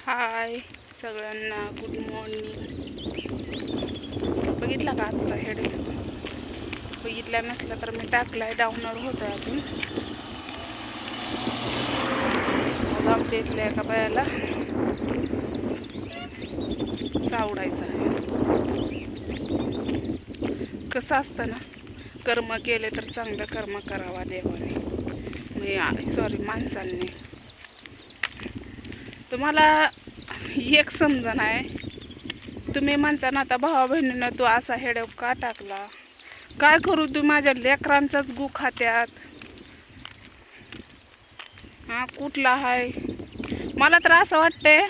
हाय सगळ्यांना, good morning. बघितला का आजचा हेड? बघितला नसला तर मी टाकलाय, डाऊनलोड होत आहे अजून. आज आमच्या इथल्या एका बायाला सावडायचं आहे. कसं असतं ना, कर्म केले तर चांगलं कर्म करावा देवाने, माणसांनी. तुम्हाला एक समजण आहे, तुम्ही म्हणता ना आता भावा बहिणीनं तू असा हेड का टाकला, काय करू, तू माझ्या लेकरांचाच गु खात्यात. हा कुठला आहे? मला तर असं वाटतंय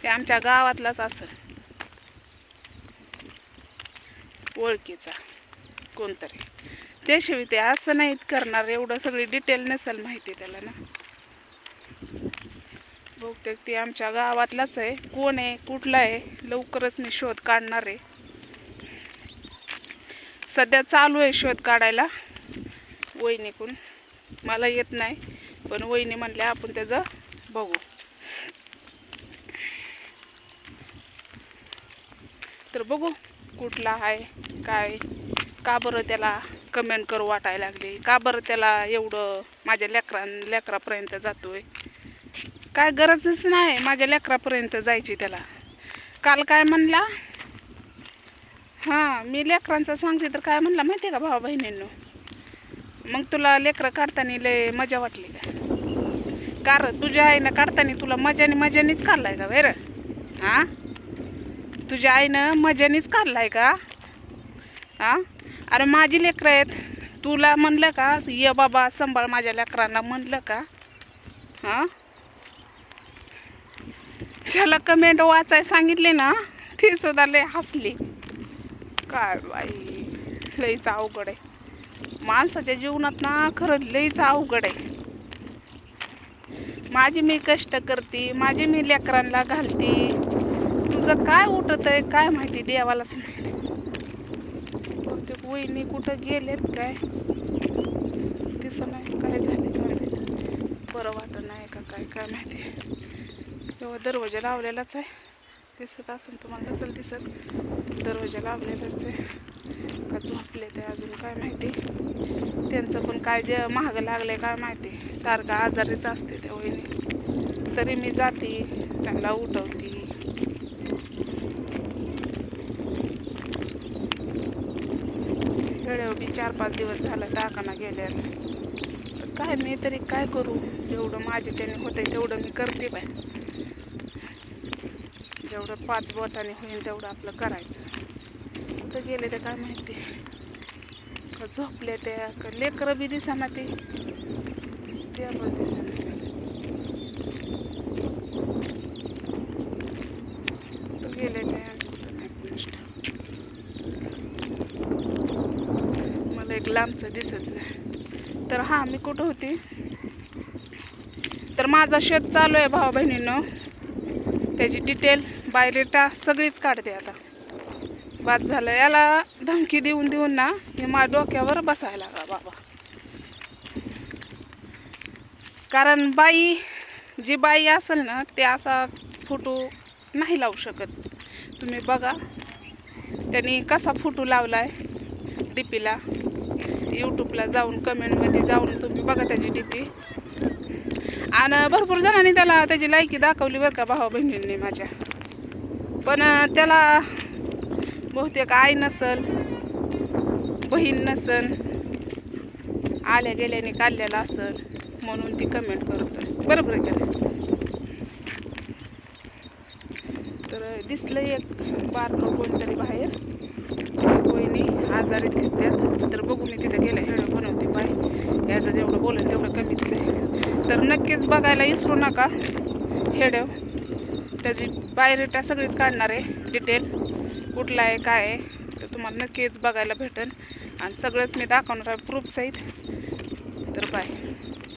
ते आमच्या गावातलाच असं ओळखीचा कोणतरी, त्याशिवाय ते असं नाहीत करणार. एवढं सगळी डिटेल नसेल माहिती त्याला ना. बहुतेक ते आमच्या गावातलाच आहे. कोण आहे, कुठला आहे, लवकरच मी शोध काढणार आहे. सध्या चालू आहे शोध काढायला वहिनीकडून. मला येत नाही, पण वहिनी म्हणल्या आपण त्याचं बघू. तर बघू कुठला आहे काय, का बरं त्याला कमेंट करू वाटायला लागले, का बरं त्याला एवढं माझ्या लेकरापर्यंत जातोय. काय गरजच नाही माझ्या लेकरापर्यंत जायची त्याला. काल काय म्हणला, हां मी लेकरांचं सांगते तर काय म्हणला माहिती आहे का भावा बहिणींनो, मग तुला लेकरं काढताना लय मजा वाटली का? कारण तुझ्या आईनं काढताना तुला मजानीच काढलाय का वेर? हां तुझ्या आईनं मजानीच काढलाय का? हां अरे माझी लेकरं आहेत, तुला म्हणलं का ये बाबा सांभाळ माझ्या लेकरांना म्हणलं का? हां ज्याला कमेंट वाचाय सांगितले ना ती सुद्धा लय हसली. काय बाई, लईच अवघड आहे माणसाच्या जीवनात ना, खरं लईच अवघड आहे. माझी मी कष्ट करते, माझी मी लेकरांना घालते, तुझं काय उठत आहे काय माहिती, देवालाच माहिती. बहुतेक वहिनी कुठं गेलेत काय दिसत नाही, काय झाले काय माहिती, बरं वाटत नाही का काय काय माहिती. तेव्हा दरवाजा लावलेलाच आहे, दिसत असेल तुम्हाला, नसेल दिसत. दरवाजा लावलेलाच आहे का झोपले ते अजून काय माहिती. त्यांचं पण काय जे महाग लागले काय माहिती, सारखं आजारीच असते त्या वहिनी. तरी मी जाते त्यांना उठवते. वेळेवर बी 4-5 दिवस झालं टाकाना गेल्यात. तर काय मी तरी काय करू, जेवढं माझे त्याने होते तेवढं मी करते बाय. जेवढं 5 बोटाने होईल तेवढं आपलं करायचं. कुठं गेले ते काय माहिती, का झोपले ते का लेकरं बी दिसाना, ते पण दिसाना. कुठं गेले ते कुठं नाही नष्ट. मला एक लांबचं दिसत नाही. तर हां मी कुठं होती, तर माझा शोध चालू आहे भावा बहिणींनो. त्याची डिटेल बायोडेटा सगळीच काढते आता. बाद झालं, याला धमकी देऊन देऊन ना हे माझ्या डोक्यावर बसायला लागला बाबा. कारण जी बाई असेल ना ते असा फोटो नाही लावू शकत. तुम्ही बघा त्यांनी कसा फोटो लावलाय डीपीला, यूट्यूबला जाऊन कमेंटमध्ये जाऊन तुम्ही बघा त्याची डीपी. आणि भरपूर जणांनी त्याला त्याची लायकी दाखवली बरं का भावा बहिणींनी माझ्या. पण त्याला बहुतेक आई नसल, बहीण नसल, आल्या गेल्याने काढलेला असल म्हणून ती कमेंट करतोय. बरोबर आहे का? तर दिसलं एक बारकं कोणतरी बाहेर, वहिनी आजारी दिसतात. तर बघू मी तिथं गेल्या हेडं बनवते बाय. याचं जेवढं बोलेल तेवढं कमीच आहे. तर नक्कीच बघायला विसरू नका हेडं. त्याची बायोडेटा सगळीच काढणार आहे, डिटेल कुठला आहे काय आहे तर तुम्हाला नक्कीच बघायला भेटेल. आणि सगळंच मी दाखवणार आहे प्रूफ सहित. तर बाय.